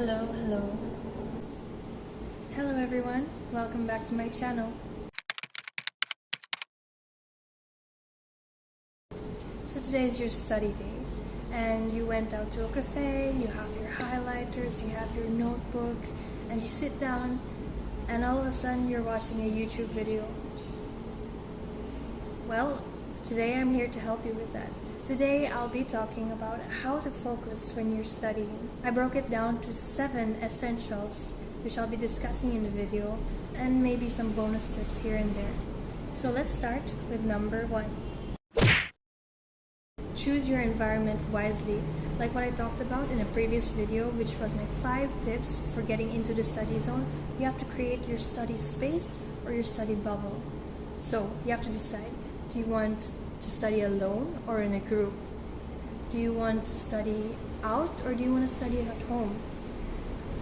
Hello. Hello everyone, welcome back to my channel. So today is your study day and you went out to a cafe, you have your highlighters, you have your notebook, and you sit down and all of a sudden you're watching a YouTube video. Well, today I'm here to help you with that. Today I'll be talking about how to focus when you're studying. I broke it down to 7 essentials, which I'll be discussing in the video, and maybe some bonus tips here and there. So let's start with number 1. Choose your environment wisely. Like what I talked about in a previous video, which was my 5 tips for getting into the study zone, you have to create your study space or your study bubble. So you have to decide, do you want to study alone or in a group? Do you want to study out or do you want to study at home?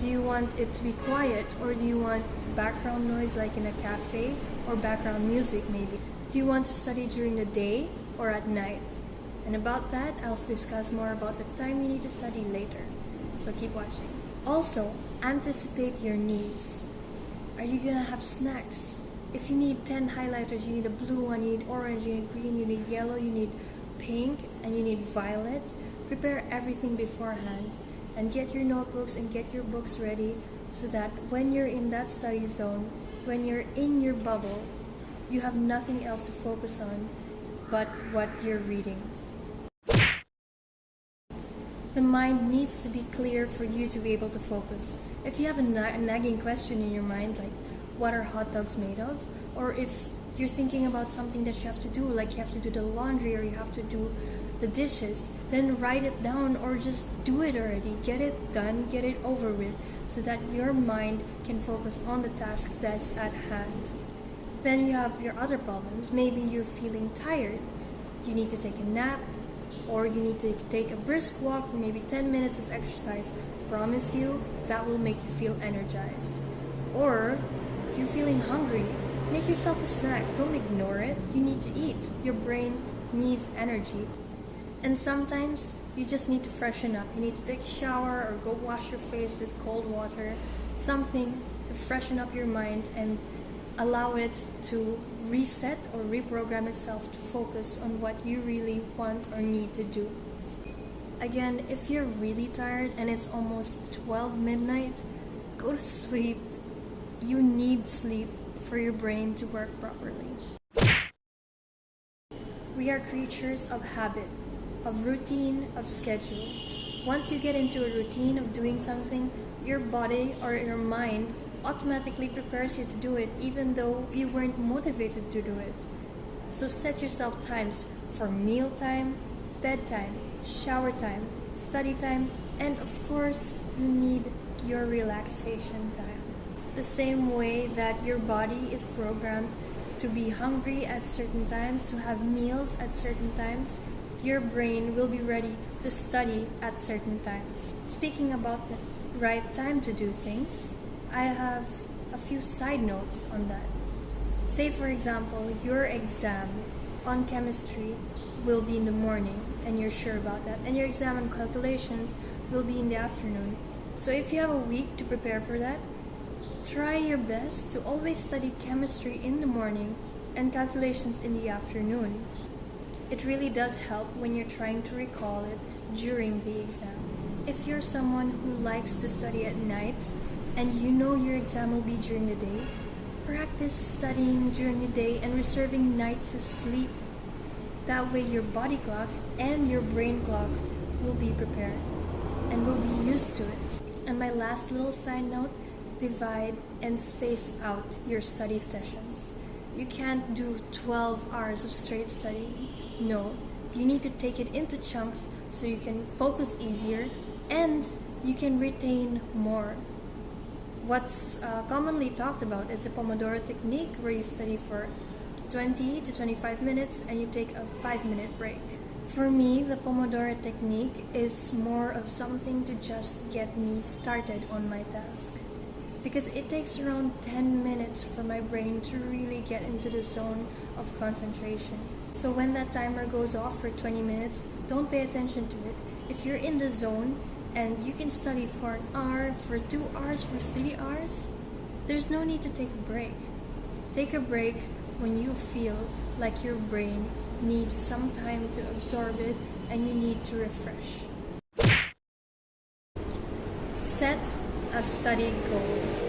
Do you want it to be quiet or do you want background noise like in a cafe or background music maybe? Do you want to study during the day or at night? And about that, I'll discuss more about the time you need to study later. So keep watching. Also, anticipate your needs. Are you gonna have snacks? If you need 10 highlighters, you need a blue one, you need orange, you need green, you need yellow, you need pink, and you need violet. Prepare everything beforehand and get your notebooks and get your books ready so that when you're in that study zone, when you're in your bubble, you have nothing else to focus on but what you're reading. The mind needs to be clear for you to be able to focus. If you have a nagging question in your mind, like what are hot dogs made of? Or if you're thinking about something that you have to do, like you have to do the laundry or you have to do the dishes, then write it down or just do it already. Get it done, get it over with, so that your mind can focus on the task that's at hand. Then you have your other problems. Maybe you're feeling tired. You need to take a nap, or you need to take a brisk walk, or maybe 10 minutes of exercise. Promise you, that will make you feel energized. Or you're feeling hungry. Make yourself a snack. Don't ignore it. You need to eat. Your brain needs energy. And sometimes you just need to freshen up. You need to take a shower or go wash your face with cold water. Something to freshen up your mind and allow it to reset or reprogram itself to focus on what you really want or need to do. Again, if you're really tired and it's almost 12 midnight, go to sleep. You need sleep for your brain to work properly. We are creatures of habit, of routine, of schedule. Once you get into a routine of doing something, your body or your mind automatically prepares you to do it even though you weren't motivated to do it. So set yourself times for meal time, bedtime, shower time, study time, and of course, you need your relaxation time. The same way that your body is programmed to be hungry at certain times, to have meals at certain times, your brain will be ready to study at certain times. Speaking about the right time to do things, I have a few side notes on that. Say for example, your exam on chemistry will be in the morning and you're sure about that, and your exam on calculations will be in the afternoon. So if you have a week to prepare for that, try your best to always study chemistry in the morning and calculations in the afternoon. It really does help when you're trying to recall it during the exam. If you're someone who likes to study at night and you know your exam will be during the day, practice studying during the day and reserving night for sleep. That way your body clock and your brain clock will be prepared and will be used to it. And my last little side note, divide and space out your study sessions. You can't do 12 hours of straight studying. No, you need to take it into chunks so you can focus easier and you can retain more. What's commonly talked about is the Pomodoro technique, where you study for 20 to 25 minutes and you take a 5-minute break. For me, the Pomodoro technique is more of something to just get me started on my task, because it takes around 10 minutes for my brain to really get into the zone of concentration. So when that timer goes off for 20 minutes, don't pay attention to it. If you're in the zone and you can study for an hour, for 2 hours, for 3 hours. There's no need to take a break. Take a break when you feel like your brain needs some time to absorb it and you need to refresh. Set a study goal.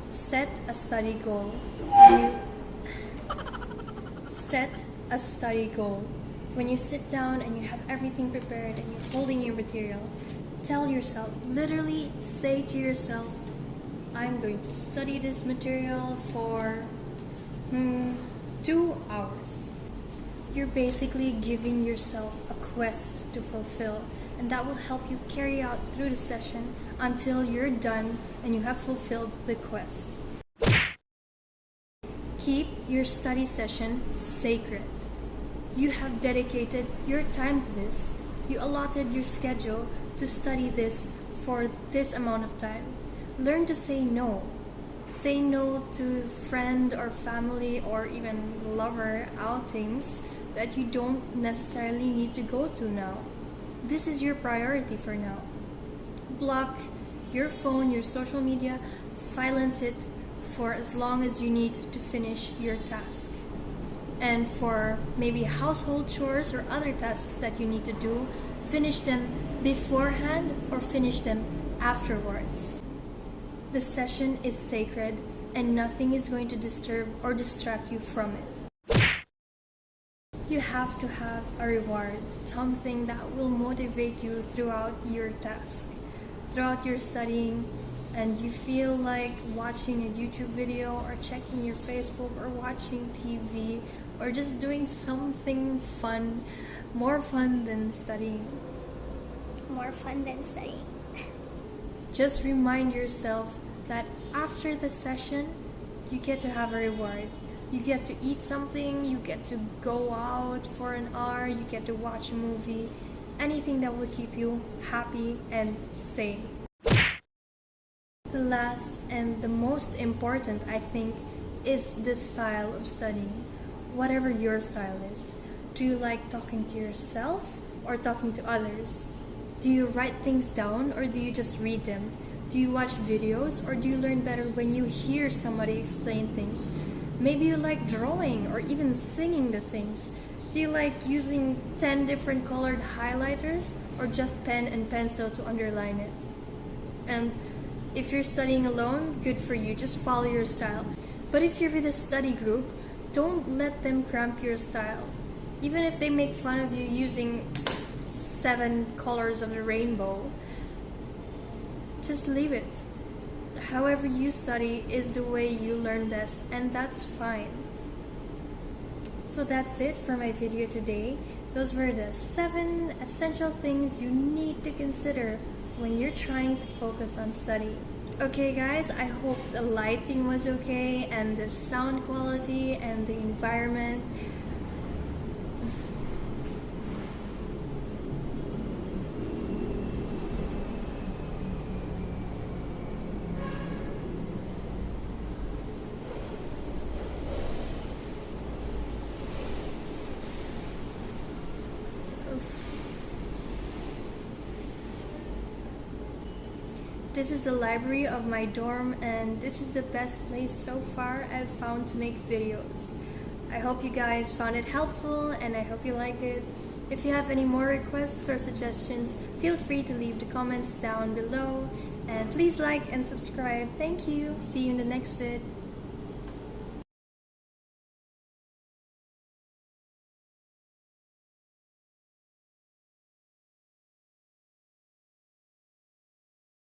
Set a study goal. Set a study goal. When you sit down and you have everything prepared and you're holding your material, tell yourself, literally say to yourself, I'm going to study this material for 2 hours. You're basically giving yourself a quest to fulfill, and that will help you carry out through the session until you're done and you have fulfilled the quest. Keep your study session sacred. You have dedicated your time to this. You allotted your schedule to study this for this amount of time. Learn to say no. Say no to friend or family or even lover outings that you don't necessarily need to go to now. This is your priority for now. Block your phone, your social media, silence it for as long as you need to finish your task. And for maybe household chores or other tasks that you need to do, finish them beforehand or finish them afterwards. The session is sacred and nothing is going to disturb or distract you from it. You have to have a reward, something that will motivate you throughout your task, throughout your studying, and you feel like watching a YouTube video or checking your Facebook or watching TV or just doing something fun, more fun than studying. More fun than studying. Just remind yourself that after the session, you get to have a reward. You get to eat something, you get to go out for an hour, you get to watch a movie, anything that will keep you happy and sane. The last and the most important, I think, is the style of studying. Whatever your style is. Do you like talking to yourself or talking to others? Do you write things down or do you just read them? Do you watch videos or do you learn better when you hear somebody explain things? Maybe you like drawing or even singing the things. Do you like using 10 different colored highlighters or just pen and pencil to underline it? And if you're studying alone, good for you, just follow your style. But if you're with a study group, don't let them cramp your style. Even if they make fun of you using 7 colors of the rainbow, just leave it. However you study is the way you learn best, and that's fine. So that's it for my video today. Those were the 7 essential things you need to consider when you're trying to focus on study. Okay guys, I hope the lighting was okay and the sound quality and the environment. This is the library of my dorm and this is the best place so far I've found to make videos. I hope you guys found it helpful and I hope you like it. If you have any more requests or suggestions, feel free to leave the comments down below and please like and subscribe. Thank you. See you in the next vid.